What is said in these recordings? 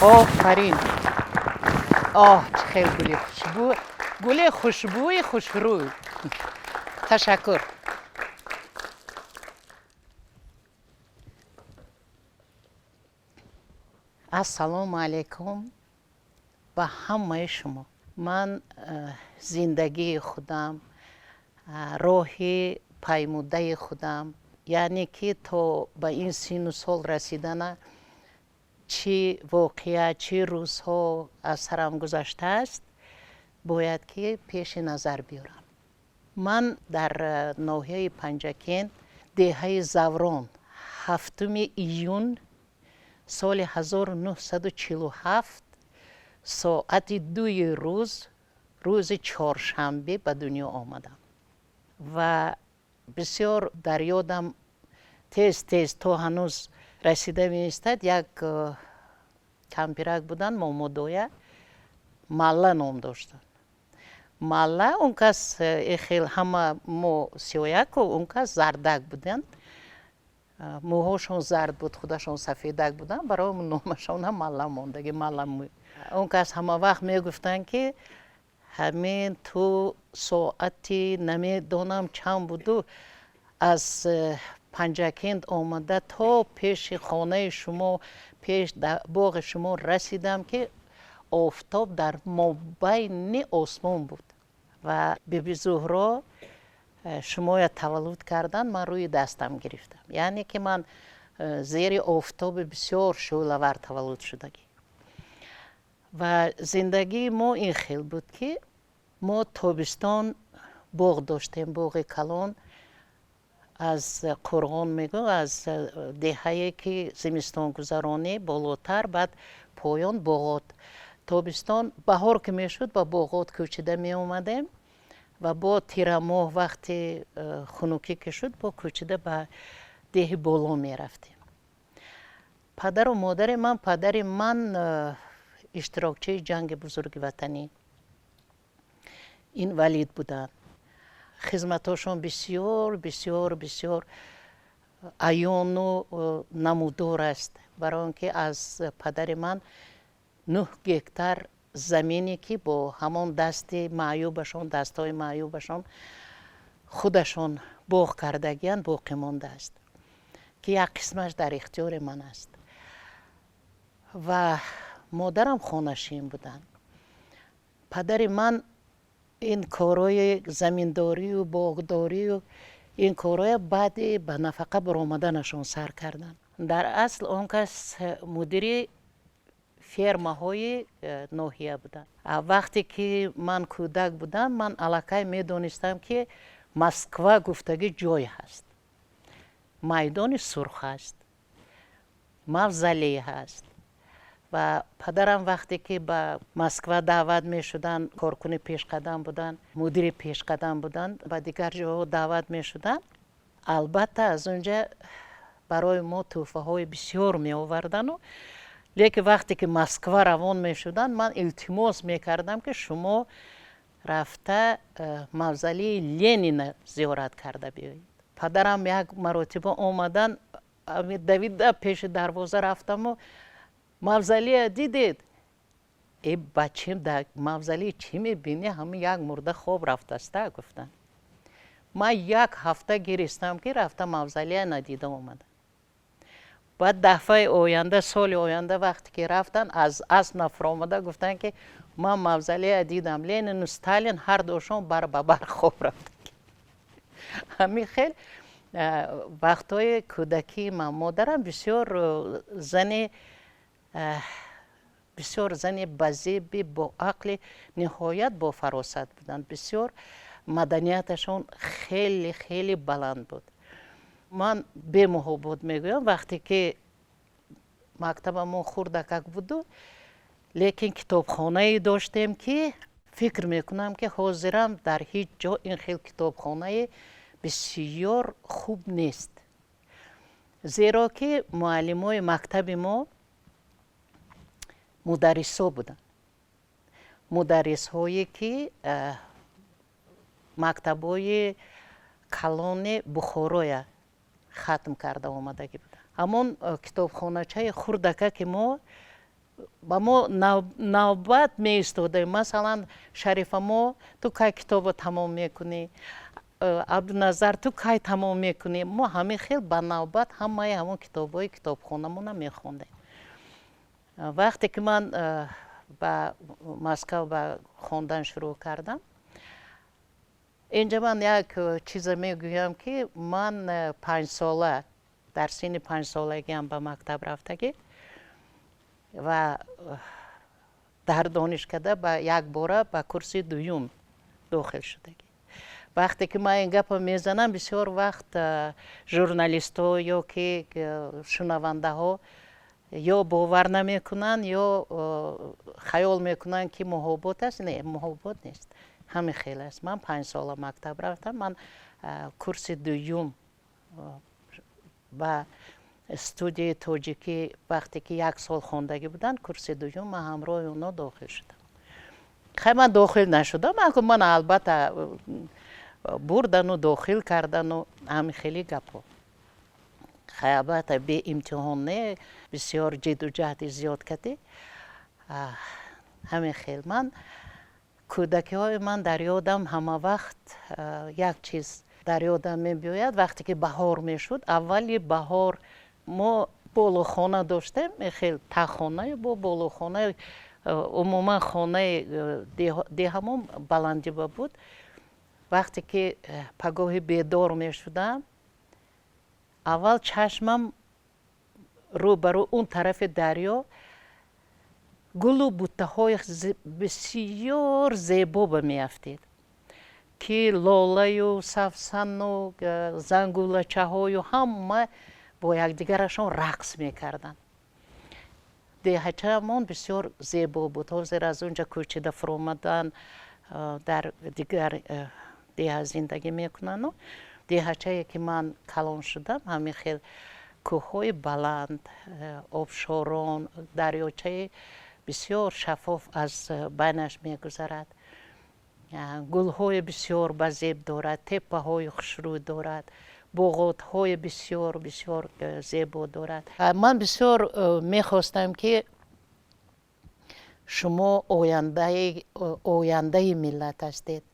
آفرین. چه خیلی گلی خوشبو، گلی خوشبوی خوشروی. تشکر. السلام علیکم به همه شما. من زندگی خودم، راه پیموده خودم، یعنی که تا به این سن و سال رسیدن چی واقعه، چی روزها از سرم گذشته است باید که پیش نظر بیارم. من در ناحیه پنجکین دهه زوران 7 ایون سال 1947 ساعت 2 روز چهارشنبه به دنیا آمدم و بسیار در یادم تیز تا هنوز رسیده می‌ایستد. یک کمپیرک بودن مامودویا، مالا نام داشتن. مالا اون کس خیلی همه مو سیایک و اون کس زردک بودن. موهاشون زرد بود، خودشون سفیدک بودن، برای نامشون هم مالا موندگی مالا موی. اون کس همه وقت میگفتن که همین تو ساعتی نمیدونم چند بودو از پنجکین آمده تا پیش خانه شما، پیش باغ شما رسیدم که آفتاب در مابین آسمان بود و بیبی زهرا شما تولد کردن، من روی دستم گرفتم. یعنی که من زیر آفتاب بسیار شعله‌ور تولد شدگی. و زندگی ما این خیل بود که ما تابستان باغ داشتیم، باغ کلان. از قرغان میگو، از دهه‌ای که زمستان گذرانی بالاتر، بعد پایان باغات. تابستان بهار که میشد با باغات کوچیده می اومدیم و با تیر ماه وقتی خنوکی که شد با کوچیده به ده بالا می رفتیم. پدر و مادر من، پدر من اشتراکچی جنگ بزرگ وطنی این ولید بودن. خدمتاشون بسیار بسیار بسیار عیان و نمودار است، برای آنکه از پدر من 9 گکتار زمینی که با همان دست معیوبشون، دستای معیوبشون خودشون باغ کردگیان باقی مانده است که یک قسمش در اختیار من است. و مادرم خانشین بودن. پدر من این کارای زمینداری و باغداری و این کارای بعد به نفقه برآمدنشون سر کردن. در اصل اون کس مدیر فرماهای ناحیه بودن. وقتی که من کودک بودم، من علاقه میدونستم که مسکو گفتگی جای هست، میدان سرخ هست، موزلی هست. و پدرم وقتی که به مسکو دعوت می شدن، کارکن پیش قدم بودن، مدیر پیش قدم بودن و دیگر جاها دعوت می شدن، البته از اونجا برای ما تحفه های بسیار می آوردن. لیکن وقتی که مسکو روان می شدن، من التماس می کردم که شما رفته موزلی لنین زیارت کرده بیایید. پدرم یک مرتبه آمدن، دویده پیش دروازه رفتم و موزلی دیدید؟ ای بچه در موزلی چی میبینی؟ همه یک مرده خواب رفته است گفتن. من 1 هفته گریستم که رفته موزلی ندیده اومده. بعد دفعه آینده، سال آینده وقتی که رفتن از نفر آمده گفتن که من موزلی دیدم، لنین و استالین هر دوشون بر ببر خواب رفتن. همین خیلی وقتای کودکی من، مادرم بسیار زن بزیبی با عقل نهایت با فراست بودند. بسیار مدنیتشون خیلی خیلی بلند بود. من به محبت میگویم وقتی که مکتبمون خردکک بود، لیکن کتابخانه داشتیم که فکر میکنم که حاضرم در هیچ جا این خیلی کتابخانه بسیار خوب نیست. زیرا که معلمای مکتب ما مدرسا بودن، مدرس هایی که مکتبای کلان بخارای ختم کرده آمدگی بودن. همون کتابخانه چه خردکه که ما ба мо навбат меистодем. Масалан, Шарифамо, ту кай китобо тамом мекунӣ, Абдуназар, ту кай тамом мекунӣ. Мо ҳамин хел ба навбат ҳамаи ҳамон китобҳои китобхонамона мехондем. вақте ки ман ба Москав ба хондан шурӯъ кардам, инҷа ман як чиза мегӯям ки ман 5 сола дар синни 5 солагиам ба мактаб рафтагӣ ва дар донишкада ба як бора ба курси дуюм дохил шудагӣ. вақте ки ман ин гапа мезанам, бисёр вақт журналистҳо ё ки шунавандаҳо ё бовар намекунанд, ё хаёл мекунанд ки муҳобот аст. Не, муҳобот нест, ҳамин хел аст. ман 5 сола мактаб рафтам. ман курси дуюм ба студияи тоҷикӣ вақте ки 1 сол хондагӣ буданд, курси дуюм ман ҳамроҳи онҳо дохил шудам. хай ман дохил нашудам, ман албатта бурдану дохил кардану ҳамин хели гапҳо. хай албатта беимтиҳон не, бисёр ҷидду ҷаҳди зиёд кардӣ. ҳамин хел ман кӯдакиҳои ман дар ёдам ҳама вақт як чиз дар ёдам мебиёяд. вақте ки баҳор мешуд, аввали баҳор мо болохона доштем, хел таххона бо болохона, умуман хонаи деҳамон баландиба буд. вақте ки пагоҳи бедор мешудам, аввал чашмам рӯ ба рӯ он тарафи дарё гулу буттаҳои бисёр зебо ба меафтид, ки лолаю, савсану зангулачаҳою ҳама бо якдигарашон рақс мекарданд. деҳачаамон бисёр зебо буд. ҳозир аз он ҷа кӯчида фуромадан, дар дигар деҳа зиндагӣ мекунанд. деҳачае ки ман калон шудам, ҳамин хел кӯҳҳои баланд, обшорон, дарёчаи бисёр шаффоф аз байнаш мегузарад, гулҳои бисёр ба зеб дорад, теппаҳои хушрӯй дорад, боғотҳои бисёр бисёр зебо дорад. ман бисёр мехостам ки шумо ояндаи миллат ҳастед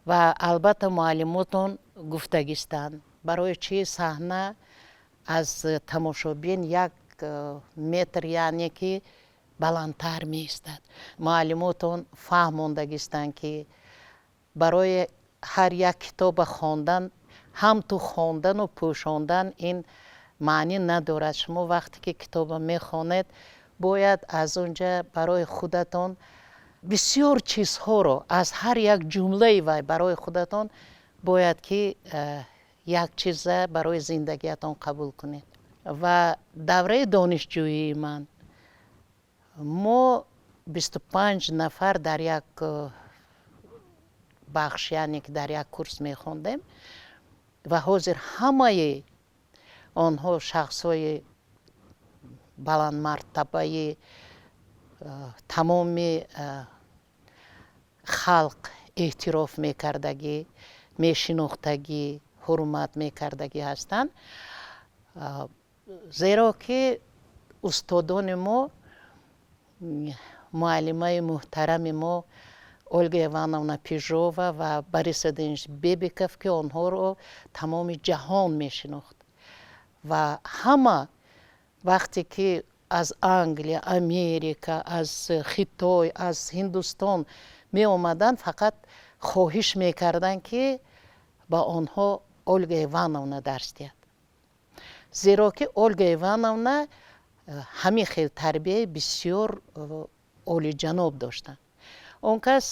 ва албатта муаллимотон гуфтагистанд. барои чӣ саҳна аз тамошобин 1 метр яъне ки баландтар меистад. муаллимотон фаҳмондагистанд ки барои ҳар як китоба хондан, ҳам ту хондану пӯшондан ин маънӣ надорад. шумо вақте ки китоба мехонед, бояд аз он ҷа барои худатон бисёр чизҳоро, аз ҳар як ҷумлаи вай барои худатон бояд ки як чиза барои зиндагиятон қабул кунед. ва давраи донишҷӯии ман мо 25 нафар дар як бахш, яъне ки дар як курс мехондем ва ҳозир ҳамаи онҳо шахсҳои баландмартабаи тамоми халқ эътироф мекардагӣ, мешинохтагӣ, ҳурмат мекардагӣ ҳастанд. зеро ки устодони мо, муаллимаи муҳтарами мо Ольга Ивановна Пижова ва Бориса Денис Бебиков, ки онҳоро тамоми ҷаҳон мешинохт ва ҳама вақте ки аз Англия, Америка, аз Хитой, аз Ҳиндустон меомаданд, фақат хоҳиш мекарданд ки ба онҳо Ольга Ивановна дарс диҳад. зеро ки Ольга Ивановна ҳамин хел тарбияи бисёр олиҷаноб доштанд. он кас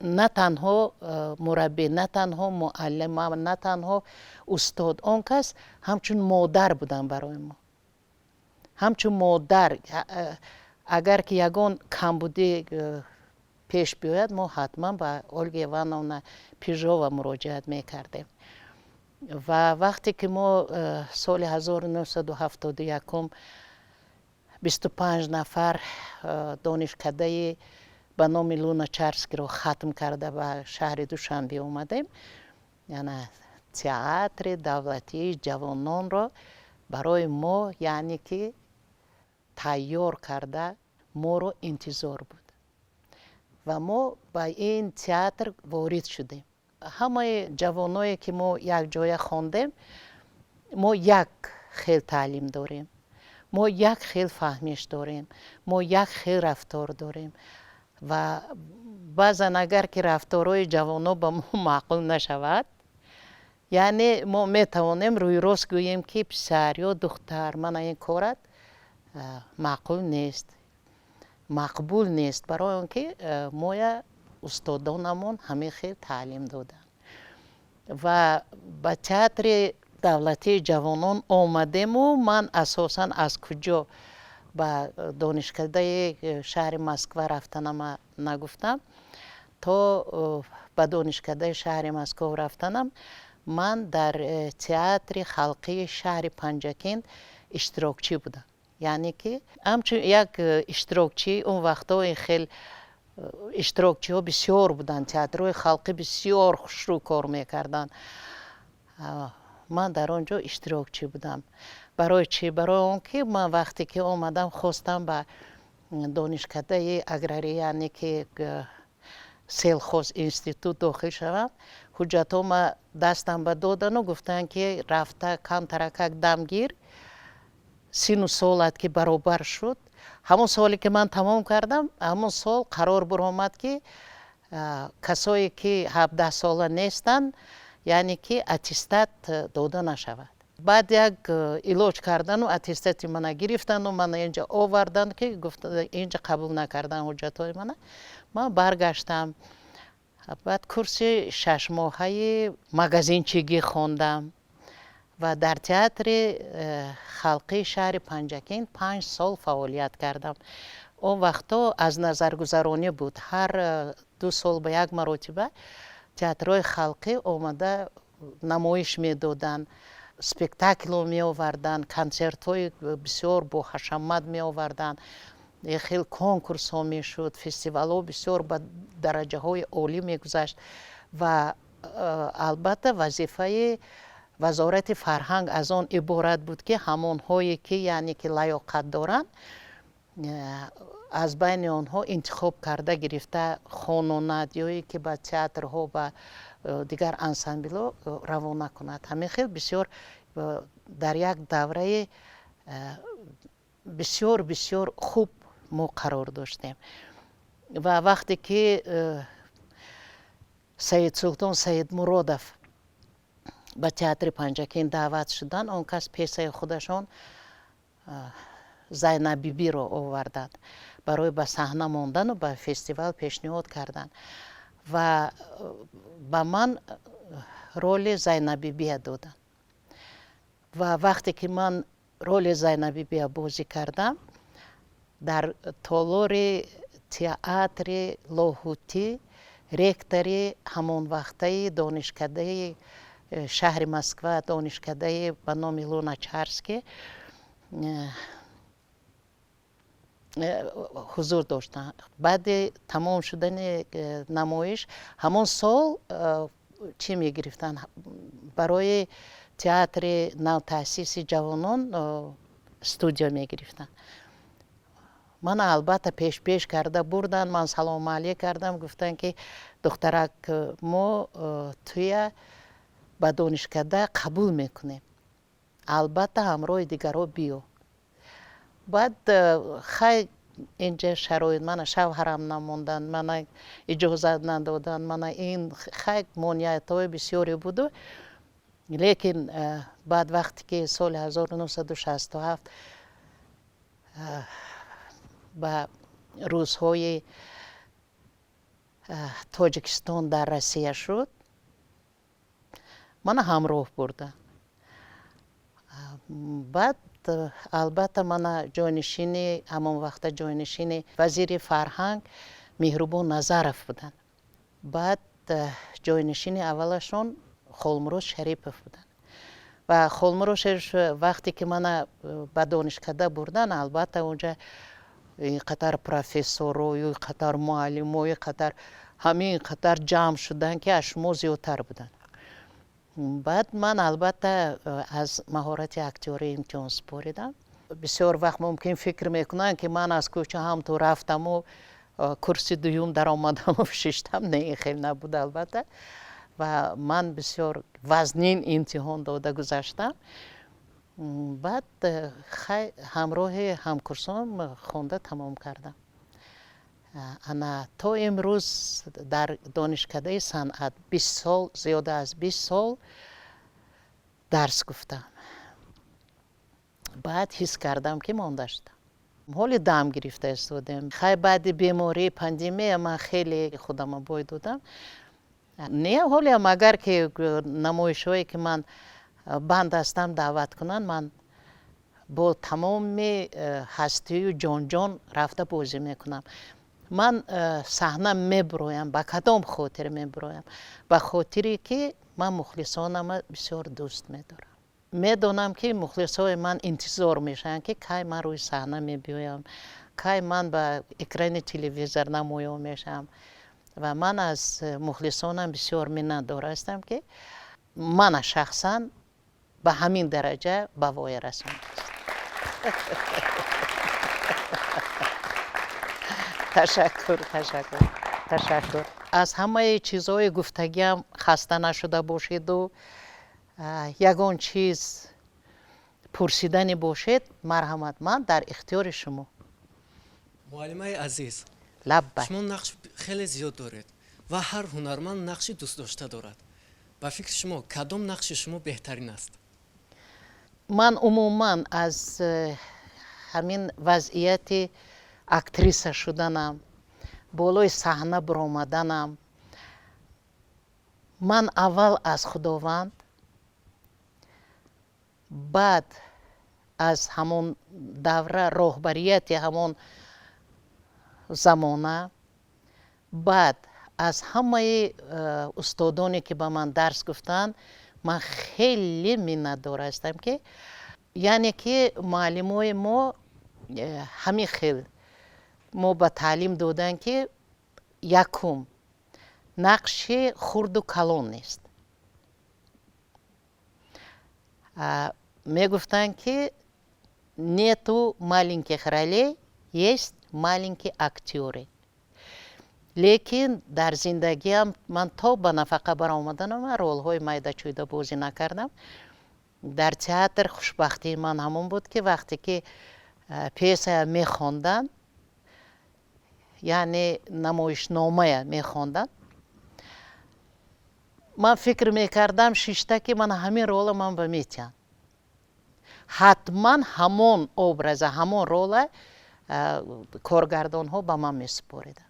на танҳо мураббӣ, на танҳо муаллима, на танҳо устод, он кас ҳамчун модар буданд барои мо. ҳамчун модар, агар ки ягон камбудӣ пеш биёяд, мо ҳатман ба Ольга Ивановна Пижова муроҷиат мекардем. ва вақте ки мо соли 1971 25 нафар донишкадаи ба номи Луначарскиро хатм карда ба шаҳри Душанбе омадем, яъне театри давлатии ҷавононро барои мо, яъне ки тайёр карда моро интизор буд ва мо ба ин театр ворид шудем. ҳамаи ҷавоное ки мо якҷоя хондем, мо як хел таълим дорем, мо як хел фаҳмиш дорем, мо як хел рафтор дорем ва баъзан агар ки рафторҳои ҷавоно ба мо маъқул нашавад, яъне мо метавонем рӯйрост гӯем ки писар ё духтар мана ин корат маъқул нест, мақбул нест, барои он ки моя устодонамон ҳамин хел таълим доданд. ва ба театри давлатии ҷавонон омадему ман асосан аз куҷо ба донишкадаи шаҳри Москва рафтанама нагуфтам. то ба донишкадаи шаҳри Москва рафтанам, ман дар театри халқии шаҳри Панҷакент иштирокчӣ будам. яъне ки ҳамчун як иштирокчӣ он вақтҳо ин хел иштирокчиҳо бисёр буданд, театрҳои халқӣ бисёр хушрӯ кор мекарданд. ман дар он ҷо иштирокчӣ будам. барои чӣ? барои он ки ман вақте ки омадам хостам ба донишкадаи агрария, яъне ки селхоз институт дохил шавам, ҳуҷҷатҳома дастам ба додану гуфтанд ки рафта камтаракак дам гир, сину солат ки баробар шуд. ҳамон соли ки ман тамом кардам, ҳамон сол қарор буромад ки касое ки 17 сола нестанд, яъне ки аттестат дода нашавад. баъд як илоҷ кардану аттестати мана гирифтану мана инҷа оварданд ки инҷа қабул накардан ҳуҷҷатҳои мана. ман баргаштам. баъд курси 6 моҳаи магазинчигӣ хондам ва дар театри халқии шаҳри Панҷакент 5 сол фаъолият кардам. он вақтҳо аз назаргузаронӣ буд. ҳар 2 сол ба як маротиба театрҳои халқӣ омада намоиш медоданд, спектаклҳо меоварданд, консертҳои бисёр боҳашамат меоварданд, хел конкурсҳо мешуд, фестивалҳо бисёр ба дараҷаҳои олӣ мегузашт ва албатта вазифаи вазорати фарҳанг аз он иборат буд ки ҳамонҳое ки яъне ки лаёқат доранд, аз байни онҳо интихоб карда гирифта хононад ёе ки ба театрҳо ба дигар ансамблҳо равона кунад. ҳамин хел бисёр дар як давраи бисёр бисёр хуб мо қарор доштем. ва вақте ки Саидсултон Саидмуродов ба театри Панҷакент даъват шуданд, он кас пьесаи худашон Зайнабибиро оварданд, барои ба саҳна мондану ба фестивал пешниҳод карданд ва ба ман роли Зайнабибия доданд. ва вақте ки ман роли Зайнабибия бозӣ кардам, дар толори театри Лоҳутӣ ректори ҳамонвақтаи донишкадаи шаҳри Москва, донишкадаи ба номи Луначарский ҳузур доштанд. баъди тамом шудани намоиш ҳамон сол чӣ мегирифтанд? барои театри навтаъсиси ҷавонон студия мегирифтанд. мана албатта пеш карда бурданд. ман салом алейк кардам, гуфтанд ки духтарак, мо туя ба донишкада қабул мекунем, албатта ҳамроҳи дигарҳо биё. баъд хай инҷа шароит, мана шавҳарам намонданд, мана иҷозат надоданд, мана ин хай монеатҳои бисёре буду. лекин баъд вақте ки соли 1967 ба рӯзҳои Тоҷикистон дар Россия шуд, мана ҳамроҳ бурданд. баъд албатта мана ҷойнишини ҳамон вақта ҷойнишини вазири фарҳанг Меҳрубон Назаров буданд. баъд ҷойнишини аввалашон Холмурод Шарипов буданд. ва Холмурод Шарипов вақте ки мана ба донишкада бурданд, албатта онҷа ин қадар профессорҳо, ин қадар муаллимҳо, ин қадар ҳамин қадар ҷамъ шуданд ки аз шумо зиёдтар буданд. баъд ман албатта аз маҳорати актёрӣ имтиёз супоридам بسیار وقت ممکن فکر میکنن که من از کوچه هم تو رفتم و کرسی دوم در آمدم و ششتم. نه، این خیلی نبود البته. و من بسیار وزنین امتحان داده گذاشتم. بعد همراه همکورسام خونده تمام کردم. انا تا امروز در دانشکده صنعت 20 سال، زیاده از 20 سال درس گفتم. بعد حس کردم که مانده شدم. حال دم گرفته استودم. خیلی بعد بیماری پاندمی من خیلی خودم باید دادم. نه حالی اگر که نمایش‌هایی که من بند هستم دعوت کنن، من با تمام هستی و جان رفته بازی میکنم. من صحنه میبرویم، با کدام خاطر میبرویم؟ با خاطری که من مخلصانم بسیار دوست میدارم. میدونم که مخلصای من انتظار میشن که کی من روی صحنه میبیایم، کی من با اکران تلویزیون نمایان میشم. و من از مخلصانم بسیار منتدار هستم که من شخصا به همین درجه به وای رسانده است. تشکر. از همه چیزهای گفتگیم خسته نشده باشید و یگان چیز پرسیدنی باشید، مرحمت، من در اختیار شما. معلمای عزیز، لبک. شما نقش خیلی زیاد دارید و هر هنرمند نقشی دوست داشته دارد. با فکر شما کدام نقش شما بهترین است؟ من عموما از همین وضعیت اکتریسه شدنم، بالای صحنه برآمدنم، من اول از خداوند، بعد از همون دوره راهبریت همون زمانه، بعد از همه استادانی که به من درس گفتن، من خیلی منتدار هستم که یعنی که معلمای ما همین خیلی ما به تعلیم دادن که یکم نقش خرد و کلان نیست. میگفتن که нету маленьких ролей, есть маленькие актеры. لیکن در زندگیم من تا به نفقه برآمدنم رول‌های میده چویده بازی نکردم. در تئاتر خوشبختی من همون بود که وقتی که پیسه میخواندن، یعنی نمایشنامه میخواندن، من فکر میکردم شیشته که من همین رول من به میتیم. حتما همون ابرز، همون رول کارگردان ها به من میسپاریدن.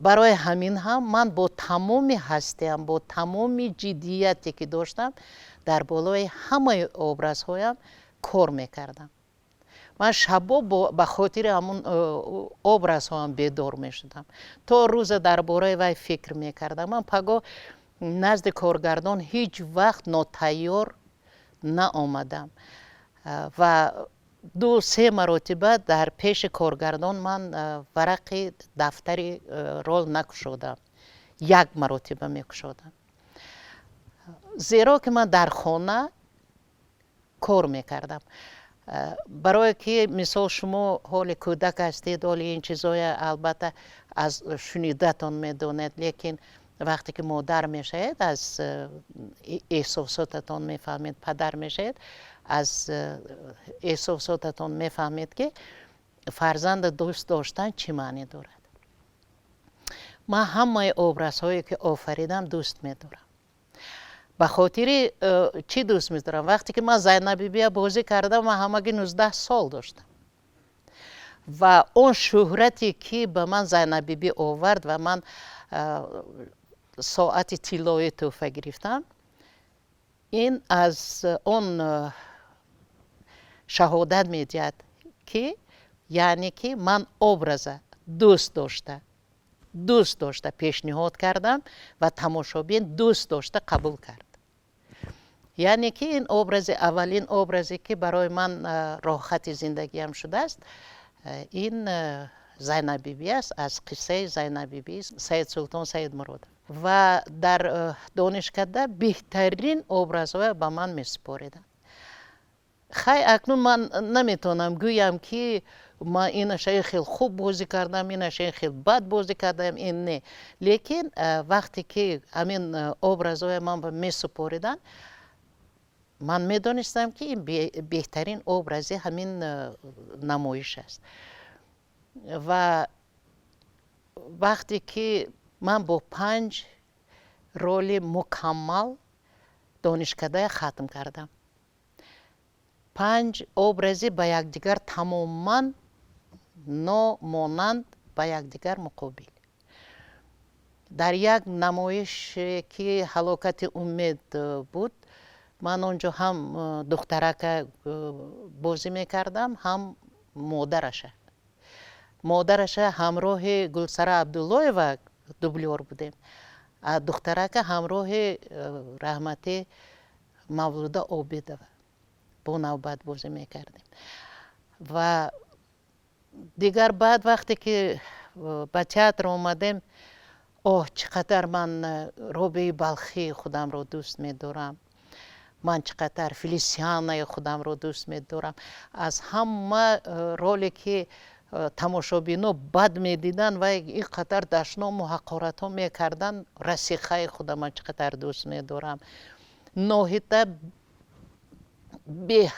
برای همین هم من با تمام هستیم، با تمام جدیتی که داشتم در بالای همه ابرزهایم کار میکردم. من شبا به خاطر همون ابرزهایم بیدار میشدم، تا روز درباره وی فکر میکردم. من پگاه نزد کارگردان هیچ وقت ناتیار نآمدم و 2-3 مرتبه در پیش کارگردان من ورق دفتری رول نکشودم، 1 مرتبه میکشودم. زیرا که من در خانه کار میکردم. برای که مثال شما حال کودک هستید، حال این چیزای البته از شنیدتان میدونید، لیکن وقتی که مادر میشید از احساساتتان میفهمید، پدر میشید از احساساتتان میفهمید که فرزند دوست داشتن چی معنی دارد. من همه ابرزهایی که آفریدم دوست میدارم. به خاطر چی دوست میدارم؟ وقتی که من زینب بیبی بازی کردم من همگی 19 سال داشتم و اون شهرتی که به من زینب بیبی آورد و من ساعت طلایی تحفه گرفتم، این از اون شهادت میدهد که یعنی که من ابرز دوست داشته پیشنهاد کردم و تماشابین دوست داشته قبول کرد. یعنی که این ابرز اولین ابرزی که برای من راه خط زندگیم شده است، این زینب بیبی است، از قصه زینب بیبی سید سلطان سید مراد. و در دانشکده بهترین ابرزها به من میسپاریدن. خیلی اکنون من نمیتونم گویم که ما این شای خیلی خوب بازی کردم، این شای خیلی بد بازی کردم، این نه. لیکن وقتی که همین ابرازهای من به می سپاریدن، من میدونستم که این بهترین ابرازی همین نمایش است. و وقتی که من با 5 رول مکمل دانشکده ختم کردم، 5 ابرازی به یکدیگر تماما نامانند به یکدیگر مقابل. در یک نمایش که هلاکت امید بود، من اونجا هم دخترک بازی میکردم، هم مادرش همراه گلسره عبدالله و دوبلیور بودیم. دخترک همراه رحمتی مولوده عابده با نوبت بازی میکردیم. و دیگر بعد وقتی که به تئاتر آمدیم، اوه چقدر من رابعه بلخی خودم رو دوست می‌دارم، من چقدر فلیسیانه خودم رو دوست می‌دارم. از همه رولی که تماشابینو بد می‌دیدن و اینقدر دشنام و حقارت ها می‌کردن، رسیخه خودم من چقدر دوست می‌دارم. ناهیده به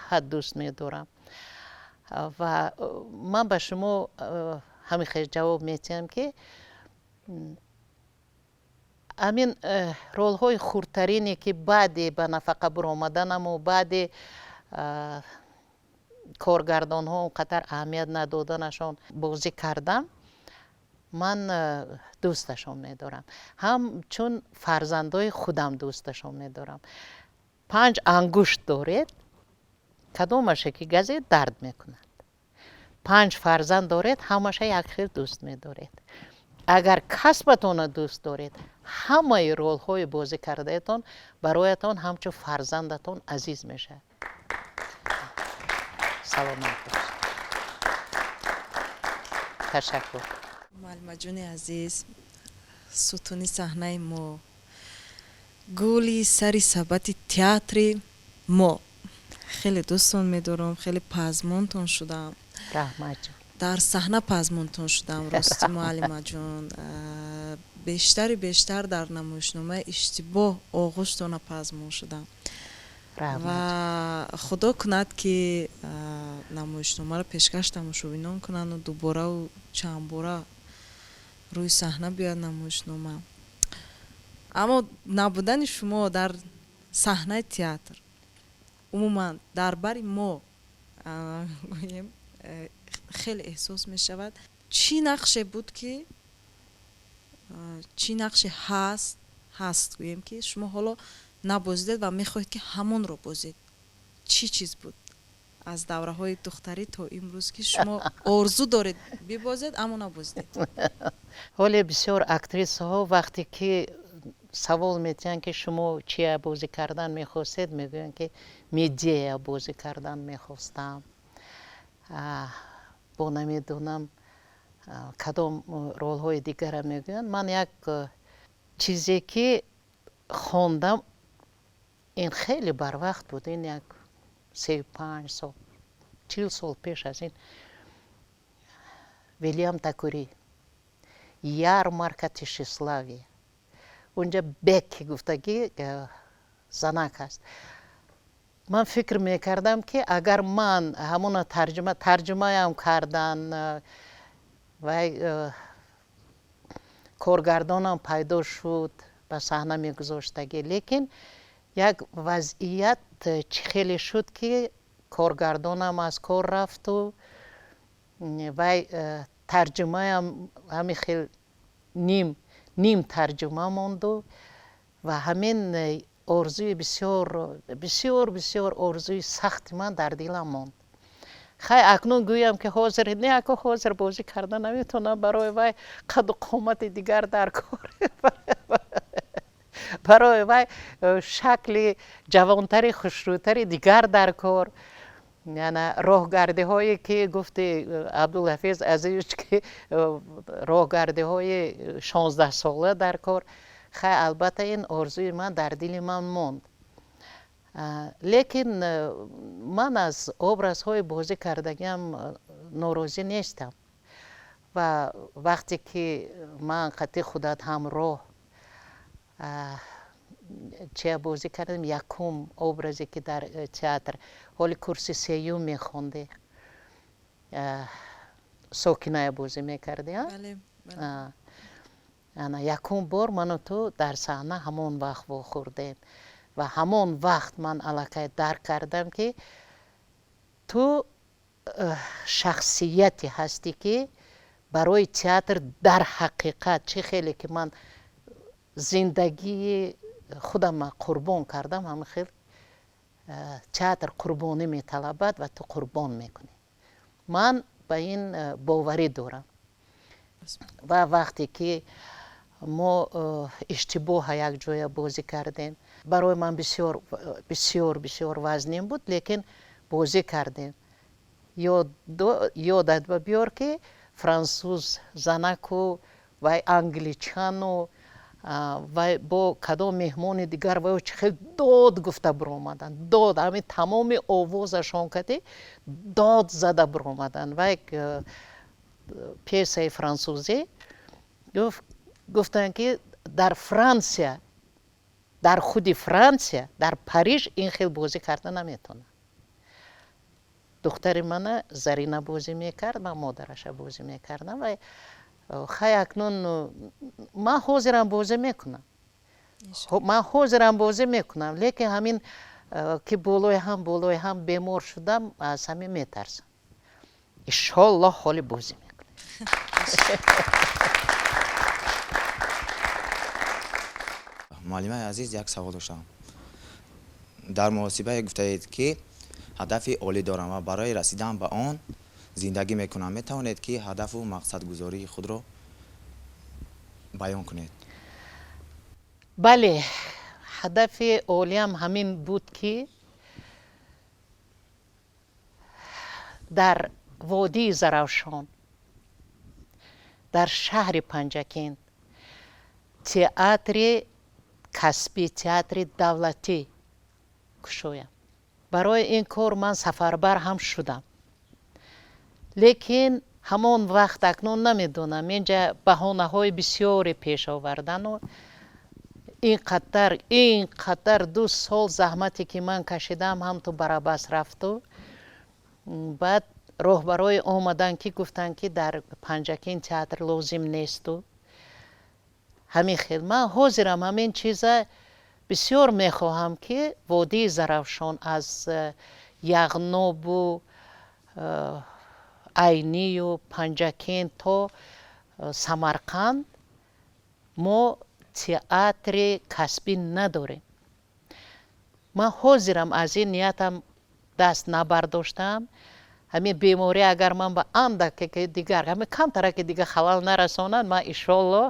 حد دوست می‌دارم. و من به شما همین خیلی جواب میتیم که همین رول های خردترینی که بعد به نفقه برآمدنم و بعد کارگردان ها اونقدر اهمیت ندادنشان بازی کردم، من دوستشان میدارم. هم چون فرزندای خودم دوستشان میدارم. 5 انگشت دارید، کدومش که گزید درد میکند. 5 فرزند دارید، همش یک خیر دوست میدارید. اگر کسبتون دوست دارید، همه رول های بازی کرده تون برایتان همچون فرزندتون عزیز میشه. سلامت باشید. تشکر. معلمه جون عزیز، ستونی صحنه ما، گولی سری سبت تئاتر ما، خیلی دوستون میدارم، خیلی پزمونتون شدم. رحمت جون. در صحنه پزمونتون شدم راستی معلمه جون. بیشتر در نمایشنامه اشتباه آغوشتون پزمون شدم. و خدا کند که نمایشنامه رو پیشکش تماشابینان کنن و دوباره و چند باره روی صحنه بیاد نمایشنامه. اما نبودن شما در صحنه تئاتر عموما در بر ما خیلی احساس می شود چی نقشه بود که چی نقشه هست گویم که شما حالا نبازدید و میخواهید که همون رو بازید. چی چیز بود از دوره های دختری تا امروز که شما آرزو دارید ببازید اما نبازدید؟ حالا بسیار اکتریس ها وقتی که سوال میتین که شما چی بازی کردن میخواستید، میگوین که میدیه بازی کردن میخواستم. با نمیدونم کدام رول های دیگر میگوین. من یک چیزی که خوندم این خیلی بر وقت بود، این یک 35 سال 40 سال پیش از این. ویلیام تاکوری، یارمارکا تشیسلاوی، اونجا بک گفتگی زنک است. من فکر میکردم که اگر من همون ترجمه هم کردن و کارگردانم پیدا شد به صحنه میگذاشتگی، لیکن یک وضعیت خیلی شد که کارگردانم از کار رفت و ترجمه هم همین خیلی نیم ترجمه موند و همین آرزوی بسیار آرزوی سخت من در دلم موند. خیلی اکنون گویم که حاضر نه که حاضر بازی کردن نمیتونم، برای وای قد و قامت دیگر در کار، برای وای شکل جوانتری خوشروتری دیگر در کار. یعنی راهگرده هایی که گفته عبدالحفیظ عزیز که راهگرده های 16 ساله در کار، خیلی البته این آرزوی من در دل من موند. лекин ман аз образҳои бозӣ кардагиам норозӣ нестам ва вақте ки ман қати худат ҳамроҳ чия бозӣ кардем якум образе ки дар театр ҳоли курси сеюм мехонде сокиная бозӣ мекардем ана якум бор ману ту дар саҳна ҳамон вақт вохӯрдем ва ҳамон вақт ман аллакай дарк кардам ки ту шахсияте ҳастӣ ки барои театр дар ҳақиқат чӣ хеле ки ман зиндагии худам қурбон кардам ҳамин хел театр қурбонӣ металабад ва ту қурбон мекунӣ ман ба ин боварӣ дорам ва вақте ки мо иштибоҳа якҷоя бозӣ кардем барои ман бисёр вазнин буд лекин бозӣ кардем ёдат ба биёр ки франсуз занаку вай англичану вай бо кадом меҳмони дигар вай чӣ хел дод гуфта биромаданд дод ҳамин тамоми овозашон кади дод зада биромаданд вай пьесаи франсузӣ гуфтанд ки дар франсия дар худи франсия дар париж ин хел бозӣ карда наметавонад духтари мана зарина бозӣ мекард ман модараша бозӣ мекардам ва хай акнун ман ҳозирам бозӣ мекунам лекин ҳамин ки болои ҳам бемор шудам аз ҳамин метарсам иншоллоҳ ҳоли бозӣ мекунам муаллимаи азиз як савол доштам дар муҳосибае гуфтаед ки ҳадафи олӣ дорам ва барои расидан ба он зиндагӣ мекунам метавонед ки ҳадафу мақсадгузории худро баён кунед бале ҳадафи олиям ҳамин буд ки дар водии заравшон дар шаҳри панҷакент театри касбӣ театри давлатӣ кушоям барои ин кор ман сафарбар ҳам шудам лекин ҳамон вақт акнун намедонам инҷа баҳонаҳои бисёре пеш овардану инқадар 2 сол заҳмате ки ман кашидам ҳам ту барабас рафту баъд роҳбарое омаданд ки гуфтанд ки дар панҷакин театр лозим несту ҳамин хел ман ҳозирам ҳамин чиза бисёр мехоҳам ки водии заравшон аз яғнобу айнию панҷакент то самарқанд мо театри касбӣ надорем ман ҳозирам аз ин ниятам даст набардоштам ҳамин беморӣ агар ман ба андаке дигар ҳамин камтараке дигар халал нарасонад ман иншоллоҳ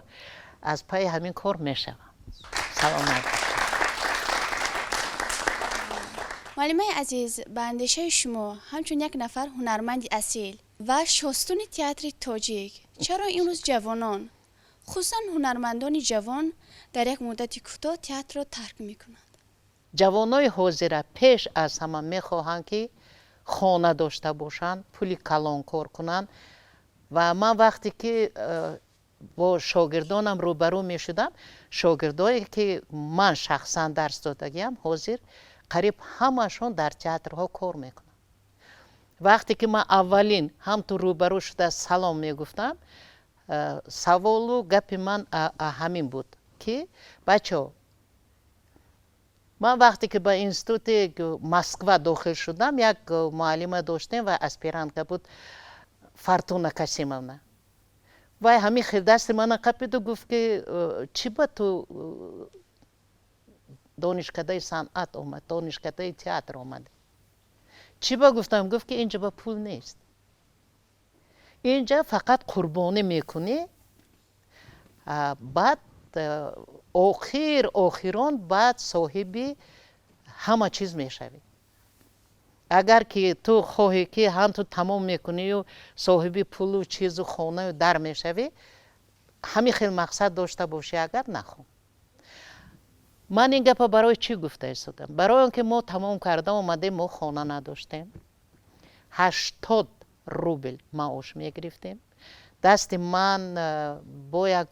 аз пайи ҳамин кор мешавам саломат муаллимаи азиз ба андешаи шумо ҳамчун як нафар ҳунарманди асил ва шостуни театри тоҷик чаро имрӯз ҷавонон хусусан ҳунармандони ҷавон дар як муддати кӯтоҳ театрро тарк мекунанд ҷавонои ҳозира пеш аз ҳама мехоҳанд ки хона дошта бошанд пули калон кор кунанд ва ман вақте ки бо шогирдонам рӯбарӯ мешудам шогирдое ки ман шахсан дарс додагиам ҳозир қариб ҳамашон дар театрҳо кор мекунанд вақте ки ман аввалин ҳам ту рӯбарӯ шуда салом мегуфтам саволу гапи ман ҳамин буд ки бачаҳо ман вақте ки ба институти москва дохил шудам як муаллима доштем ва аспирантка буд фортуна касимовна вай ҳамин хел дасти мана қапиду гуфт ки чӣ ба ту донишкадаи санъат омад донишкадаи театр омади чӣ ба гуфтам гуфт ки инҷа ба пул нест инҷа фақат қурбонӣ мекунӣ баъд охирон баъд соҳиби ҳама чиз мешавӣ агар ки ту хоҳӣ ки ҳам ту тамом мекунию соҳиби пулу чизу хонаю дар мешавӣ ҳамин хел мақсад дошта бошӣ агар нахо من این گپ برای چی گفته ایستادم؟ برای اینکه ما تمام کرده اومدیم، ما خانه نداشتیم، 80 روبل معاش میگرفتیم. دست من با یک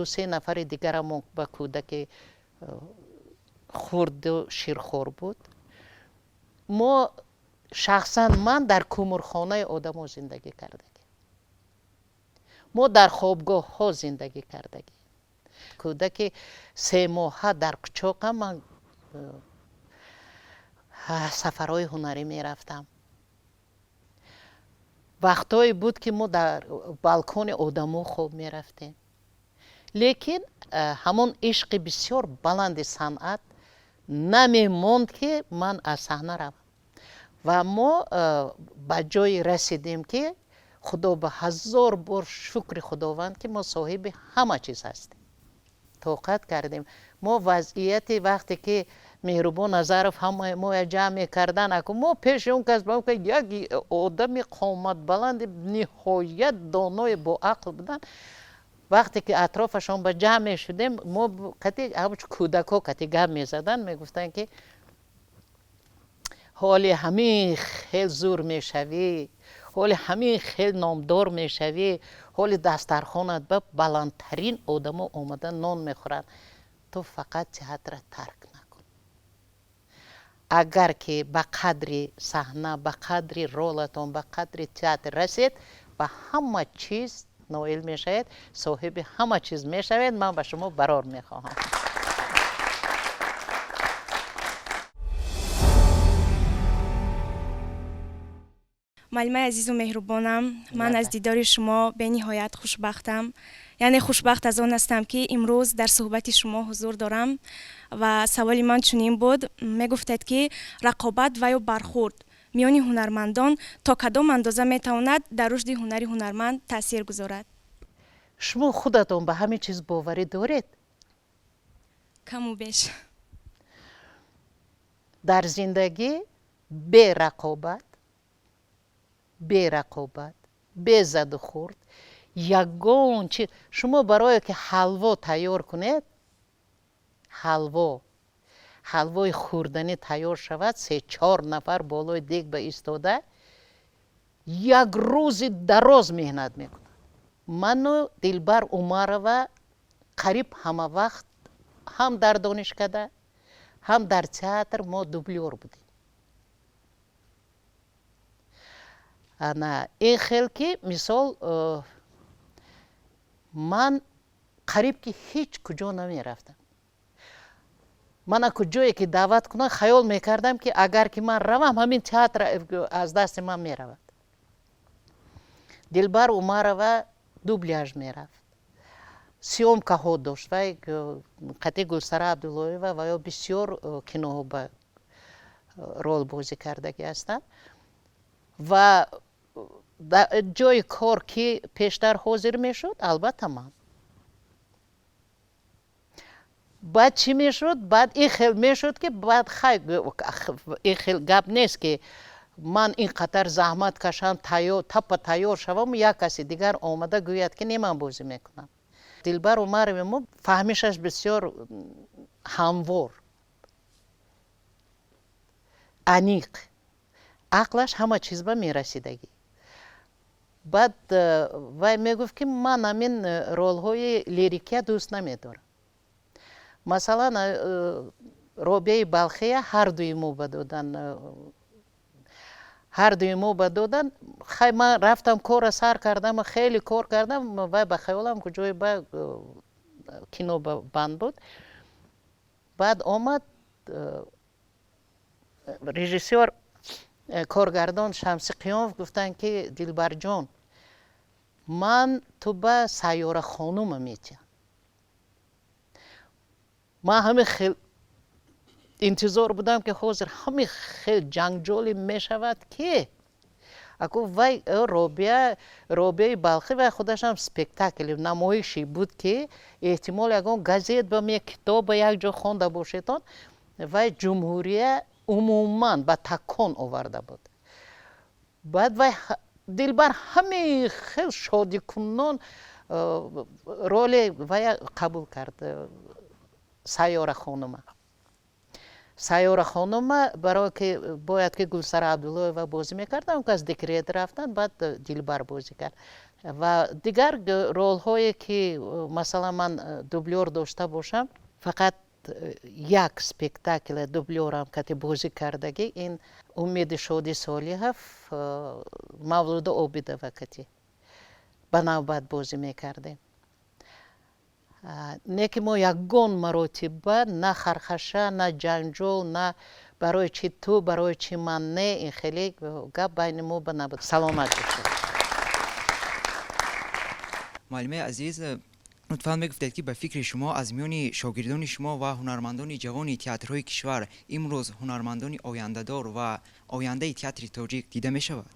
2-3 نفر دیگرم با کودک خورد و شیرخوار بود. ما شخصا من در کمرخانه آدم زندگی کردگی، ما در خوابگاه ها زندگی کردگی. کودک 3 ماهه در قچاق من سفرهای هنری می رفتم. وقتایی بود که ما در بالکن آدمو خواب می رفتیم. لیکن همون عشق بسیار بلند صنعت نمی موند که من از صحنه روم. و ما به جای رسیدیم که خدا به 1000 بار شکر خداوند که ما صاحب همه چیز هستیم. طاقت کردیم. ما وضعیت وقتی که مهربان نظرف همه ما جمع کردن اکو ما پیش اون کس با که یک آدم قامت بلند نهایت دانای با عقل بودن، وقتی که اطرافشان به جمع شدیم ما قطعی همچه کودک ها قطعی گم می زدن، می گفتن که حالی همین خیلی زور می شوی، حالی همین خیلی نامدار می شوی، حالی دسترخوانت به بلندترین آدم ها آمدن نان می خورن، تو فقط تئاتر ترک نکن. اگر که به قدر صحنه، به قدر رولتون، به قدر تئاتر رسید و همه چیز نائل می شوید، صاحب همه چیز می شوید. من به شما برار می خواهم. معلمه عزیز و مهربانم، من از دیدار شما به نهایت خوشبختم. یعنی خوشبخت از آن هستم که امروز در صحبت شما حضور دارم و سوال من چنین بود، میگفتید که رقابت و یا برخورد میان هنرمندان تا کدام اندازه میتواند در رشد هنری هنرمند تاثیر گذارد؟ شما خودتون به همین چیز باوری دارید؟ کم و بیش. در زندگی بی رقابت، بی زد و خورد، یگان چیز شما برای که حلوا تیار کنید، حلوای خوردنی تیار شود، 3-4 نفر بالای دیگ به ایستاده یک روز دراز مهنت میکنه. من و دلبر عمرова قریب همه وقت هم در دانشکده هم در تئاتر ما دوبلیور بودیم. انا این خیلی که مثال من قریب که هیچ کجا نمی رفتم. من کجایی که دعوت کنم خیال میکردم که اگر که من روم همین تئاتر از دست من میرود. دلبر عمرова دوبلیاژ میرفت. سیومکا ها داشت و قطعی گلسره عبداللهیوا و یا بسیار کینوها با رول بازی کردگی هستند و جای کار که پیشتر حاضر میشد البته من. بعد چی میشد؟ بعد این خیل میشد که بعد این خیل گپ نیست که من این قطر زحمت کشم تیار شوم یک کسی دیگر آمده گوید که نه من بازی میکنم. دلبر عمر ما فهمیشش بسیار هموار، عمیق، عقلش همه چیز به میرسیدگی. بعد وای میگفت که من همین رول های لیریکی دوست نمیدارم. مثلا رابعه بلخی هر دوی ما بدادن، خیلی من رفتم کار سر کردم، خیلی کار کردم و به خیالم کجای با کینو بند بود. بعد آمد رژیسور کارگردان شمسی قیام گفتن که دلبر جان من تو به سیاره خانوم میتیم. من همه خیلی انتظار بودم که حاضر همه خیلی جنگجولی می شود که اکو وای رابعه بلخی و خودش هم سپکتاکل نمایشی بود که احتمال یکان گازیت با یک کتاب یک جا خونده باشیدن و جمهوری عموما به تکان آورده بود. بعد وای دلبر همه خیلی شادی کنان رول وای قبول کرد سیاره خانوم. сайёра хонума барое ки бояд ки Гулсара Абдуллоева бозӣ мекард он аз декрет рафтанд баъд Дилбар бозӣ кард ва дигар ролҳое ки масалан ман дублёр дошта бошам фақат як спектакл дублёрам кати бозӣ кардагӣ ин Умеди Шоди Солиҳов Мавлуда Обидова кати ба навбат бозӣ мекардем не ки мо ягон маротиба на хархаша на ҷанҷол на барои чи ту барои чи ман не ин хеле гап байни мо ба набуд саломат бошед муаллимаи азиз лутфан мегуфтед ки ба фикри шумо аз миёни шогирдони шумо ва ҳунармандони ҷавони театрҳои кишвар имрӯз ҳунармандони ояндадор ва ояндаи театри тоҷик дида мешавад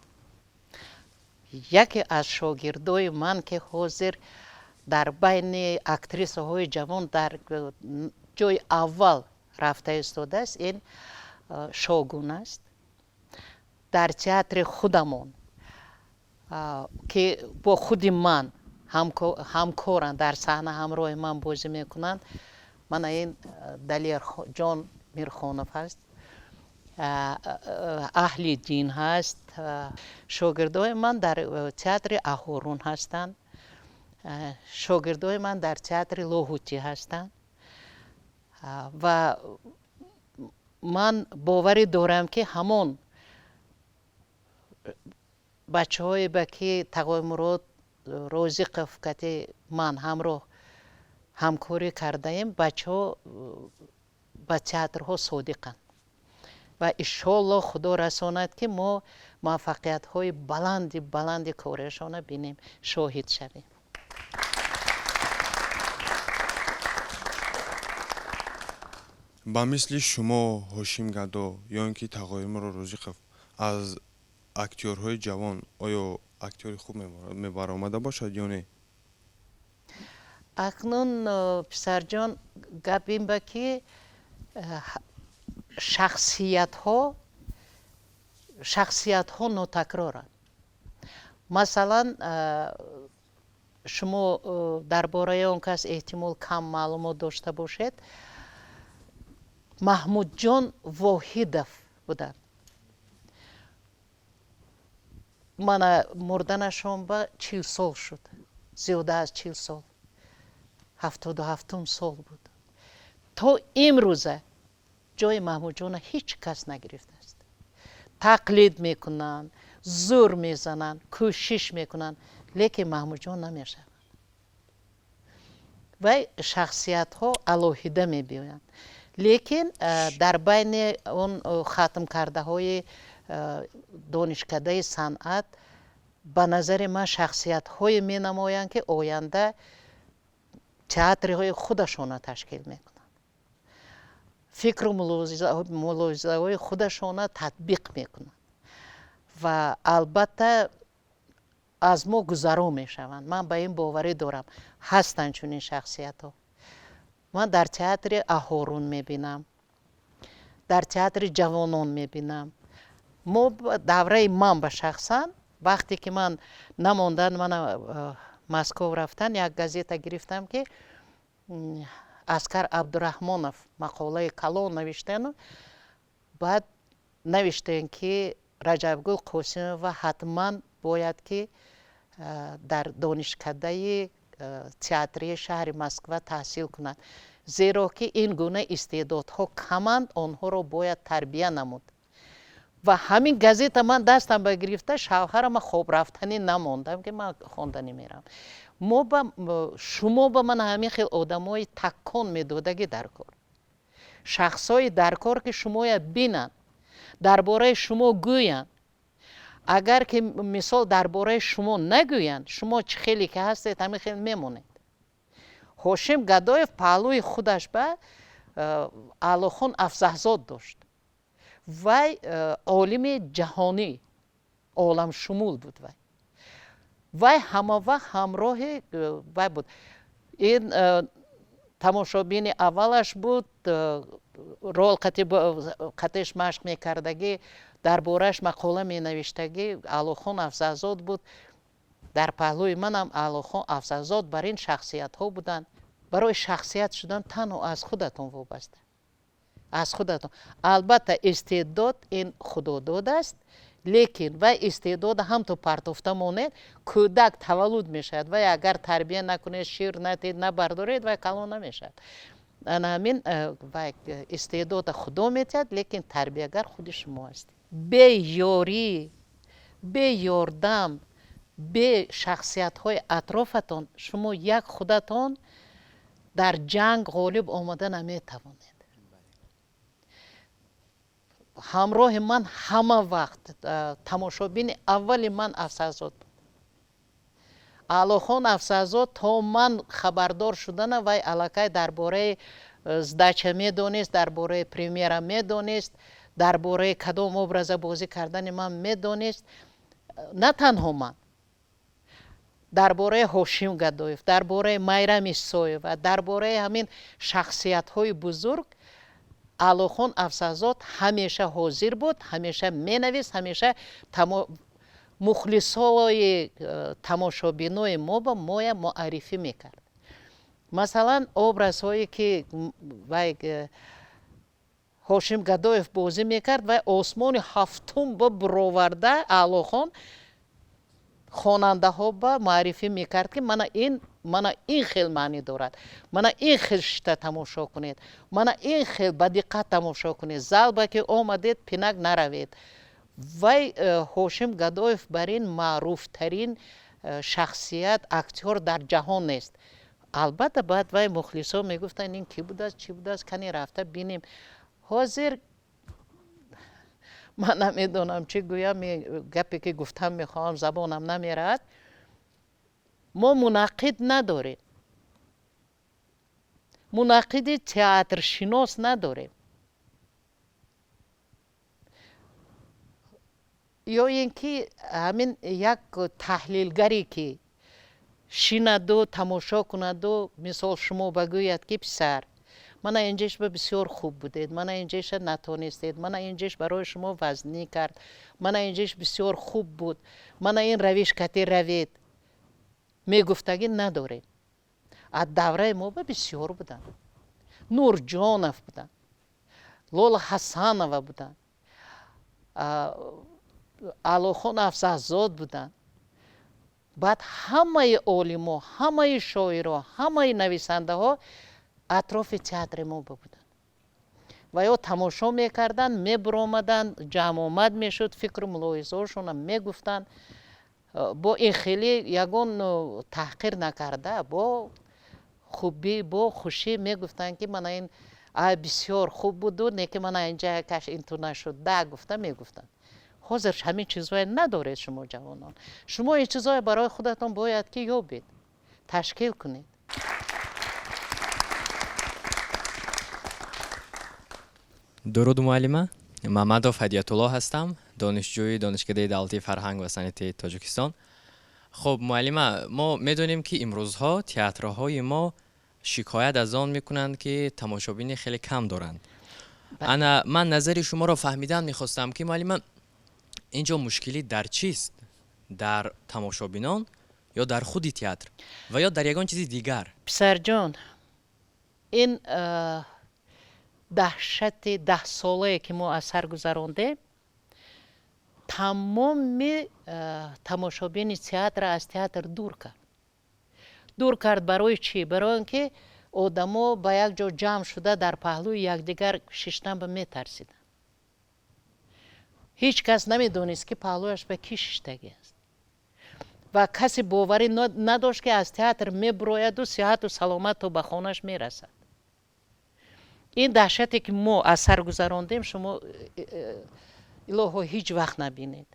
яке аз шогирдои ман ки ҳозир дар байни актрисаҳои ҷавон дар ҷои аввал рафта истодааст ин Шогун аст дар театри худамон ки бо худи ман ҳамкоранд дар саҳна ҳамроҳи ман бозӣ мекунанд мана ин Далерҷон Мирхонов ҳаст Аҳли Дин ҳаст шогирдои ман дар театри Аҳорун ҳастанд шогирдои ман дар театри Лоҳутӣ ҳастанд ва ман боварӣ дорам ки ҳамон бачаҳое ба ки Тағоимурод Розиқов кати ман ҳамроҳ ҳамкорӣ кардаем бачаҳо ба театрҳо содиқанд ва иншоалло худо расонад ки мо муваффақиятҳои баланди корашона бинем шоҳид шавем ба мисли шумо Ҳошим Гадо ё ин ки Тағоимурод Розиқов аз актёрҳои ҷавон оё актёри хуб мебаромада бошад ё не акнун писарҷон гап ин ба ки шахсиятҳо нотакроранд масалан шумо дар бораи он кас эҳтимол кам маълумот дошта бошед Маҳмудҷон Воҳидов буданд мана мурданашон ба 40 сол шуд зиёда аз 40 сол 77 сол буд то имрӯза ҷои Маҳмудҷона ҳеҷ кас нагирифтааст тақлид мекунанд зур мезананд кӯшиш мекунанд лекин Маҳмудҷон намешаванд вай шахсиятҳо алоҳида мебиёянд лекин дар байни он хатмкардаҳои донишкадаи санъат ба назари ман шахсиятҳое менамоянд ки оянда театрҳои худашона ташкил мекунанд фикру мулоҳизаҳои худашона татбиқ мекунанд ва албатта аз мо гузаро мешаванд ман ба ин боварӣ дорам ҳастанд чунин шахсиятҳо ман дар театри Аҳорун мебинам дар театри ҷавонон мебинам мо давраи ман ба шахсан вақте ки ман намондан мана Москов рафтан як газета гирифтам ки Аскар Абдураҳмонов мақолаи калон навиштану баъд навиштем ки Раҷабгул Қосимова ҳатман бояд ки дар донишкадаи театрии шаҳри Москва таҳсил кунад зеро ки ин гуна истеъдодҳо каманд онҳоро бояд тарбия намуд ва ҳамин газета ман дастам ба гирифта шавҳарама хоб рафтанӣ намондам ки ман хонда намерам шумо ба ман ҳамин хел одамои таккон медодагӣ дар кор шахсҳои дар кор ки шумоя бинанд дар бораи шумо гӯянд агар ки мисол дар бораи шумо нагӯянд шумо чӣ хеле ки ҳастед ҳамин хел мемонед Ҳошим Гадоев паҳлӯи худаш ба Аълохон Афзахзод дошт вай олими ҷаҳонӣ оламшумул буд вай ҳамавақт ҳамроҳи вай буд ин тамошобини аввалаш буд рол қатеш машқ мекардагӣ дар борааш мақола менавиштагӣ Аълохон Афзахзод буд дар паҳлӯи манам Аълохон Афзахзод бар ин шахсиятҳо буданд барои шахсият шудан танҳо аз худатон вобаста از خودتون. البته استعداد این خدا داده است، لیکن و استعداد هم تو پرتوفته ماند. کودک تولد میشد و اگر تربیه نکنید، شیر ندید، نبردارید و کلان نمیشد. همین و استعداد خدا میتید، لیکن تربیه‌گر خود شما است. به یاری، به یاردم، به شخصیت های اطرافتون شما یک خودتون در جنگ غالب آمده نمیتوانید. همراه من همه وقت تماشابین اولی من افسرزاد بود. علاخان افسرزاد تا من خبردار شدن وی علاقه درباره زدچه میدونست، درباره پریمیره میدونست، درباره کدام ابراز بازی کردن من میدونست. نه تنها من، درباره هاشیم گدایف، درباره میرم ایسایف و درباره همین شخصیت های بزرگ علاخان افسرزاد همیشه حاضر بود، همیشه مینویست، همیشه مخلصای تماشابینای ما با ما معرفی میکرد. مثلا ابرازهایی که هاشیم گدایف بازی میکرد و آسمان هفتم با برآورده علاخان خواننده ها با معرفی میکرد که من این خیلی معنی دارد، من این خیلی شتا تماشا کنید، من این خیلی با دقت تماشا کنید، زال که آمدید پینک نروید. وی هاشم گدایف بر این معروف ترین شخصیت اکتور در جهان است. البته بعد وی مخلصا میگفتن این کی بوده است، چی بوده است، کنی رفته بینیم. حاضر من نمیدونم چی گویم، گپی که گفتم میخوام زبانم نمیرد. ما منعقد نداریم، منعقد تئاتر شناس نداریم. یا اینکه همین یک تحلیلگری که شیند و تماشا کند و مثال شما بگوید که پسر من اینجاش بسیار خوب بودید، من اینجاش نتونستید، من اینجاش برای شما وزنی کرد، من اینجاش بسیار خوب بود، من این روش کتی روید، میگفتگی نداریم. از دوره ما بسیار بودن، نور جانف بودن، لولا حسنова بودن، علاخان افسرزاد بودن. بعد همه عالما، همه شاعرها، همه نویسنده ها اطراف تئاتر ما بودن و یا تماشا میکردن، میبرآمدن، جمع آمد میشد، فکر ملاحظه هاشون میگفتن. با این خیلی یگان تحقیر نکرده، با خوبی، با خوشی میگفتن که من این بسیار خوب بود و نه که من اینجا کش این تو نشد ده گفته میگفتن. حاضر همین چیزهای ندارید شما جوانان. شما این چیزهای برای خودتون باید که یابید، تشکیل کنید. درود معلمه، محمدов ҳадиятулло ҳастам, донишҷӯи донишкадаи давлатии фарҳанг ва санъати тоҷикистон. خب معلمه، ما میدونیم که امروزها تئاترهای ما شکایت از آن میکنند که تماشابین خیلی کم دارند. من نظر شما را فهمیدن میخواستم که معلمه اینجا مشکلی در چیست؟ در تماشابینان یا در خود تئاتر و یا در یگان چیزی دیگر؟ پسر جان، این دهشت 10 ساله که ما از سر گذرانده، تمام تماشابین تئاتر از تئاتر دور کرد. دور کرد برای چی؟ برای اینکه آدما با یک جا جمع شده در پهلوی یکدیگر ششتن به میترسیدن. هیچ کس نمیدونست که پهلویش به کی ششتگی است و کسی باوری نداشت که از تئاتر میبراید و صحت و سلامت و به خانهش میرسد. این دهشتی که ما از سر گذراندیم شما الهو هیچ وقت نبینید.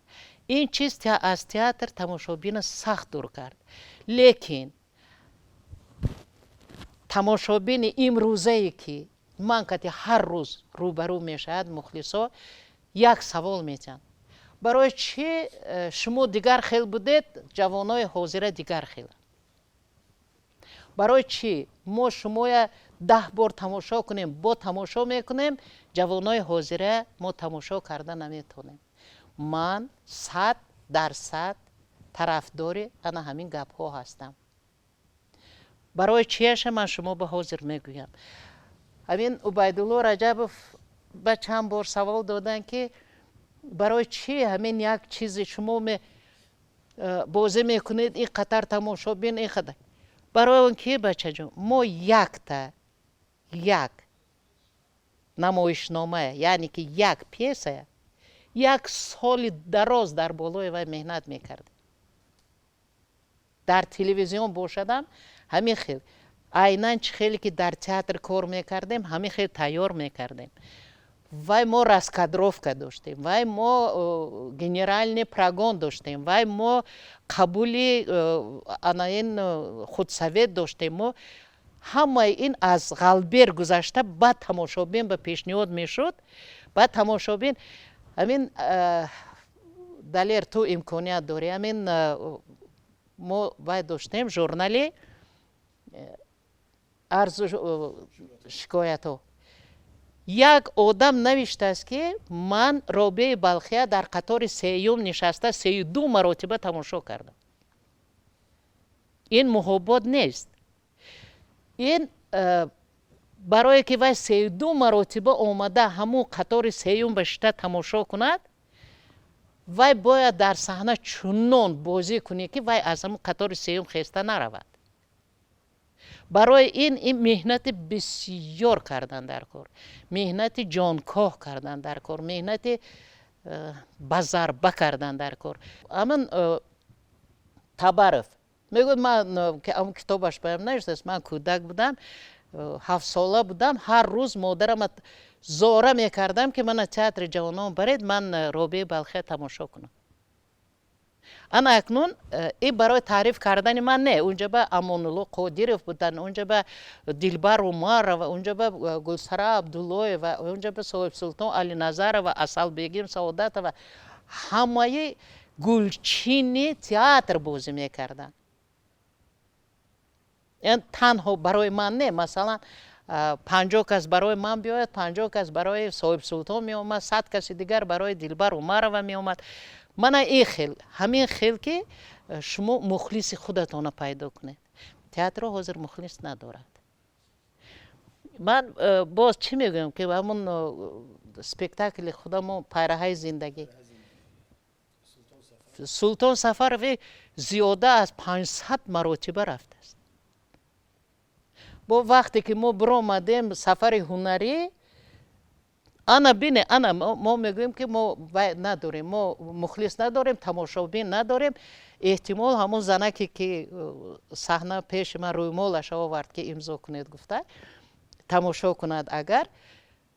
این چیز از تئاتر تماشابین سخت دور کرد. لیکن تماشابین امروزه‌ای که من که هر روز روبرو میشد مخلصا یک سوال میتن: برای چی شما دیگر خیل بودید، جوانای حاضر دیگر خیل؟ برای چی ما شما 10 بار تماشا کنیم، با تماشا میکنیم، جوانای حاضره ما تماشا کردن نمیتونیم؟ من 100% طرفدار انا همین گپ ها هستم. برای چیش من شما به حاضر میگویم. همین عبیدالله رجبов به چند بار سوال دادن که برای چی همین یک چیز شما بازی میکنید این قطر تماشا بین این قدر. برای اون که بچه جون ما یک نمایشنامه یعنی که یک پیسه یک سال دراز در بالای و مهنت میکردیم. در تلویزیون باشدم همین خیلی عیناً خیلی که در تئاتر کار میکردیم همین خیلی تیار میکردیم. وای ما راسکادروفکا داشتیم، وای ما گنرالنی پراگون داشتیم، وای ما قبولی این خودسویت داشتیم. ما همه این از غلبیر گذشته بعد تماشابین به پیشنهاد میشد. بعد تماشابین همین دلیر تو امکانیت داری همین ما باید داشتیم ژورنالی عرض شکایت ها. یک آدم نوشته است که من رابعه بلخیه در قطار سیوم نشسته 32 مرتبه تماشا کردم. این محبت نیست. این برای که وای 32 مرتبه آمده همون قطار سیوم بشته تماشا کند وای باید در صحنه چنان بازی کنی که وای از همون قطار سیوم خسته نرود. برای این مهنت بسیار کردن در کار، مهنت جانکاه کردن در کار، مهنت بزربه کردن در کار. امن تبرف میگوید من که اون کتابش بایم نشده من کودک بودم 7 ساله بودم هر روز مادرم زوره میکردم که من تئاتر جوانان برید من رابعه بلخی تماشا کنم. انا اکنون این برای تعریف کردن من نه. اونجا به امانالله قادیرов بودن، اونجا به دلبر عمر و اونجا به گلسره عبدالله و اونجا به صاحب سلطان علی نظر و اصل بیگم سعادت و همه گلچین تئاتر بازی میکردن. این تنها برای من نه. مثلا 50 کس برای من بیاید، 50 کس برای صاحب سلطان می اومد، 100 کسی دیگر برای دلبر عمر و می اومد. من این خیل همین خیل که شما مخلص خودتان پیدا کنید. تئاتر حاضر مخلص ندارد. من باز چی میگم که همون سپکتاکل خودمون پیرهای زندگی سلطان سفر زیاده از 500 مرتبه رفته است. با وقتی که ما برآمدیم سفر هنری انا بینه انا ما میگویم که ما نداریم، ما مخلص نداریم، تماشابین نداریم. احتمال همون زنکی که صحنه پیش من روی مالش آورد که امضا کنید گفته تماشا کند. اگر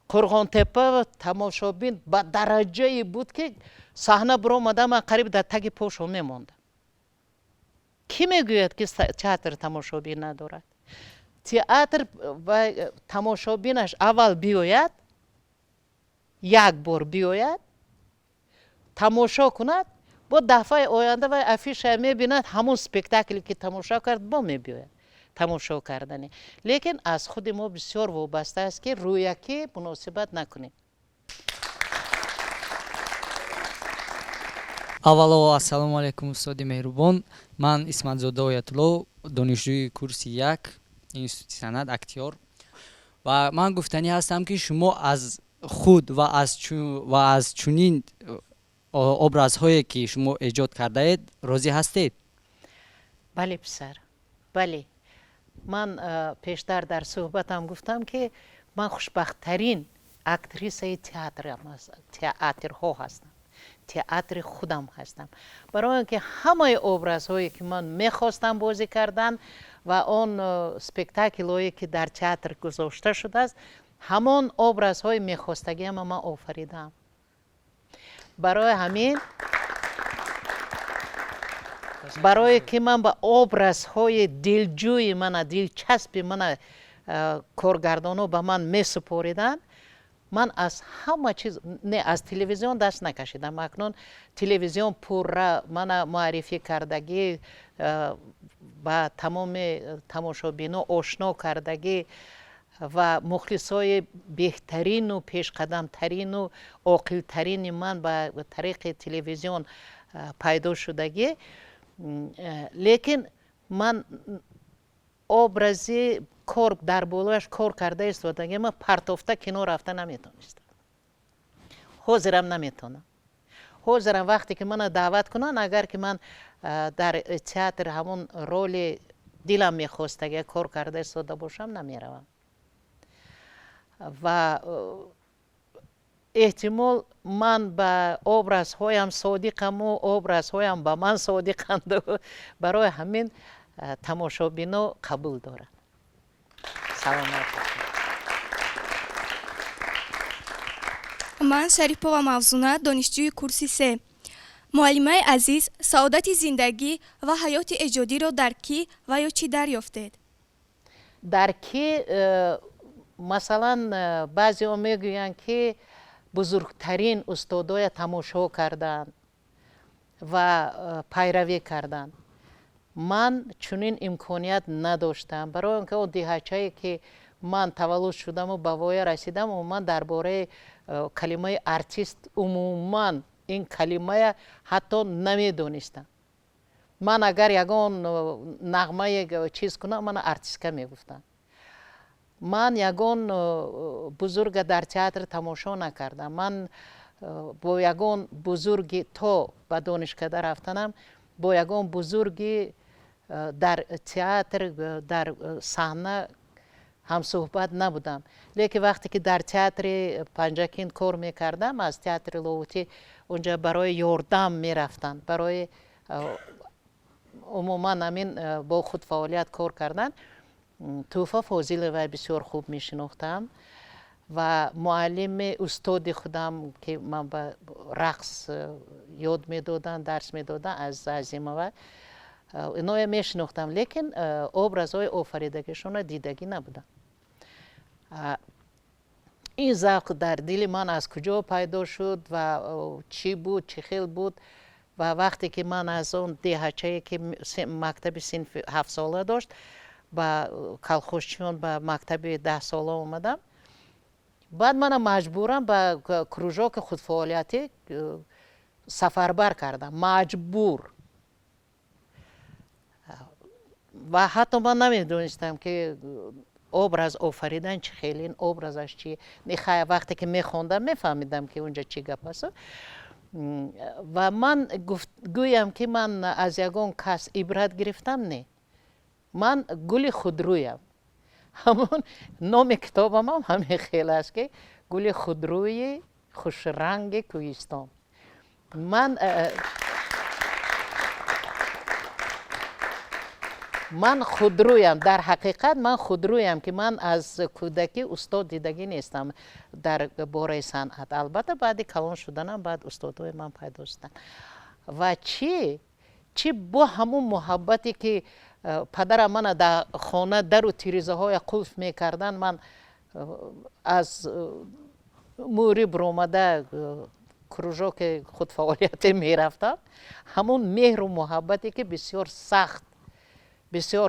قرغان تپه تماشابین به درجه بود که صحنه برآمده من قریب در تگ پاشو میماندم. کی میگوید که تئاتر تماشابین ندارد؟ تئاتر و تماشابینش اول بیاید، یک بار بیاید تماشا کند، با دفعه آینده و افیش میبیند همون سپکتاکلی که تماشا کرد با میبیاید تماشا کردنی. لیکن از خود ما بسیار وابسته است که رویکی مناسبت نکنیم. аввало ассалому алайкум устоди меҳрубон. ман исматзода оятулло донишҷӯи курси 1 институти санъат актёр ва ман гуфтанӣ ҳастам ки шумо аз худ ва аз чунин образҳое ки шумо эҷод кардаед розӣ ҳастед? بله پسر، بله. من پیشتر در صحبتم گفتم که من خوشبختترین اکتریسه تئاترها هستم. تئاتر خودم هستم. برای اینکه همه ابرازهایی که من میخواستم بازی کردن و اون سپکتاکلایی که در تئاتر گذاشته شده است همان ابرازهای میخواستگی من آفریدم. برای همین برای که من به ابرازهای دلجوی من دلچسب من کارگردانو به من میسپاریدن من از همه چیز نه از تلویزیون دست نکشیدم. اکنون تلویزیون پر من معرفی کردگی با تمام تماشابینا آشنا کردگی و مخلصای بهترین و پیشقدم ترین و عاقل ترین من به طریق تلویزیون پیدا شدگی. لیکن من ابرازی کار در بالایش کار کرده است و من پرتافته کنار رفته نمیتونستم. حاضرم نمیتونم. حاضرم وقتی که من دعوت کنن، اگر که من در تئاتر همون رول دلم میخواست اگر کار کرده ساده باشم نمیروم. و احتمال من به ابرازهایم صادقم و ابرازهایم به من صادقند و برای همین تماشابینا قبول دارن. سلامت. من شریفова мавзуна, донишҷӯи курси 3. муаллимаи азиз, саодати зиндагӣ ва ҳаёти эҷодиро дар кӣ ва ё чӣ дарёфтед? در کی مثلا بعضی ها میگویند که بزرگترین استادای تماشا کردن و پیروی کردن. من چنین امکانیت نداشتم، برای اینکه اون دهچه‌ای که من تولد شدم و به وای رسیدم و من درباره کلمه ارتیست عموما این کلمه حتی نمیدونستم. من اگر یگان نغمه چیز کنم من ارتیستکه میگفتم. من یگان بزرگ در تئاتر تماشا نکردم. من با یگان بزرگی تا به دانشکده رفتنم با یگان بزرگی در تئاتر در صحنه هم صحبت نبودم. لیکن وقتی که در تئاتر پنجکین کار میکردم از تئاتر لاوتی اونجا برای یاردم میرفتن، برای عموما همین با خود فعالیت کار کردن. توفا فاضل و بسیار خوب میشناختم و معلم استاد خودم که من به رقص یاد میدادن درس میدادن از عظیمه و اینا میشناختم، لیکن ابرازهای آفریدگیشون دیدگی نبودم. این ذوق در دل من از کجا پیدا شد و چی بود، چی خیل بود؟ و وقتی که من از اون دهچه‌ای که مکتب صنف 7 ساله داشت با کلخوشچیان به مکتب 10 ساله اومدم، بعد من مجبورم به کروژاک خودفعالیتی سفربر کردم، مجبور. و حتی من نمیدونستم که ابراز آفریدن چه خیلی، این ابرازش چیه. وقتی که میخوندم میفهمیدم که اونجا چی گپ است. و من گویم که من از یگان کس عبرت گرفتم، نه، من گل خودرویم. همون نام کتابم هم همین خیلی است که گل خودروی خوش رنگ کوهستان. من خودرویم، در حقیقت من خودرویم که من از کودکی استاد دیدگی نیستم در باره صنعت. البته بعد کلان شدنم بعد استادای من پیدا شدن. و چی با همون محبتی که پدرم من در خانه در و تیریزه های قلف میکردن، من از موری برآمده کروژاک خود فعالیتی میرفتم. همون مهر و محبتی که بسیار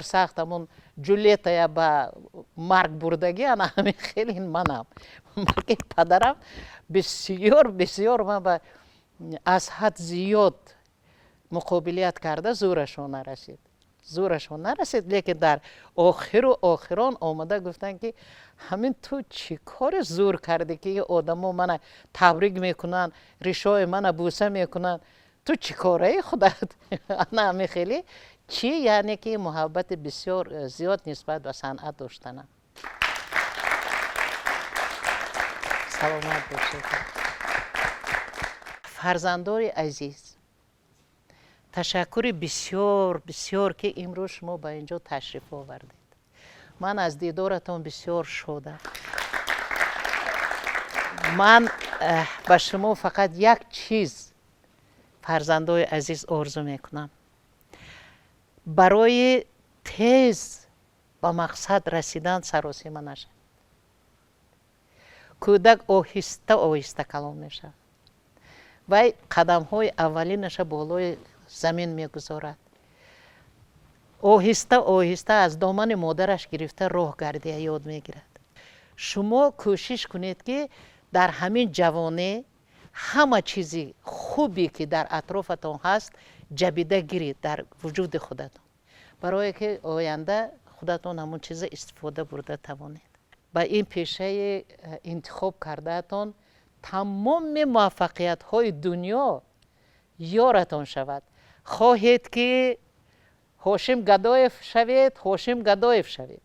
سخت همون جولیتا با مرگ بردگی انا همین خیلی منم. که پدرم بسیار من با از حد زیاد مقابلیت کرده، زورشون نرسید. لیکن در آخران آمده گفتن که همین تو چی کار زور کردی که یه آدمو من تبریک میکنن، ریشای من بوسه میکنن، تو چی کاره خودت؟ انا همین خیلی چی، یعنی که محبت بسیار زیاد نسبت به صنعت داشتنم. سلامت باشید. فرزندان عزیز، تشکر بسیار که امروز شما به اینجا تشریف آوردید. من از دیدارتون بسیار شدم. من به شما فقط یک چیز فرزندان عزیز آرزو میکنم، برای تیز به مقصد رسیدن سراسیمه نشد. کودک آهسته کلان میشه و قدم های اولینش بالای زمین میگذارد. آهسته از دامن مادرش گرفته راه گردی یاد میگیرد. شما کوشش کنید که در همین جوانی همه چیزی خوبی که در اطرافتان هست جبیده گیرید در وجود خودتان، برای که آینده خودتان همون چیز استفاده برده توانید. با این پیشه انتخاب کردهتان тамоми муваффақиятҳои дунё ёратон шавад. хоҳед ки ҳошим гадоев шавед, ҳошим гадоев шавед.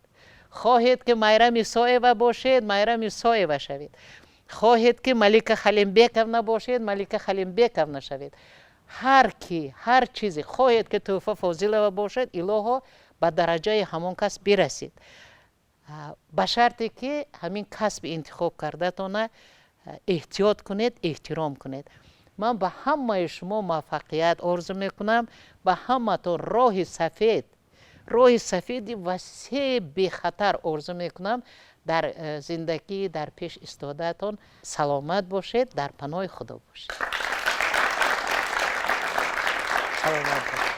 хоҳед ки майрам исоева бошед, майрам исоева шавед. хоҳед ки малика халимбековна бошед, малика халимбековна шавед. ҳар ки ҳар чизе хоҳед ки тӯҳфа фозилова бошед, илоҳо ба дараҷаи ҳамон кас бирасед, ба шарте ки ҳамин касби интихоб кардатона эҳтиёт кунед, эҳтиром кунед. ман ба ҳамаи шумо муваффақият орзу мекунам, ба ҳаматон роҳи сафеди васеъ бехатар орзу мекунам. дар зиндагӣ дар пеш истодаатон саломат бошед, дар паноҳи худо бошед. саломат бошед.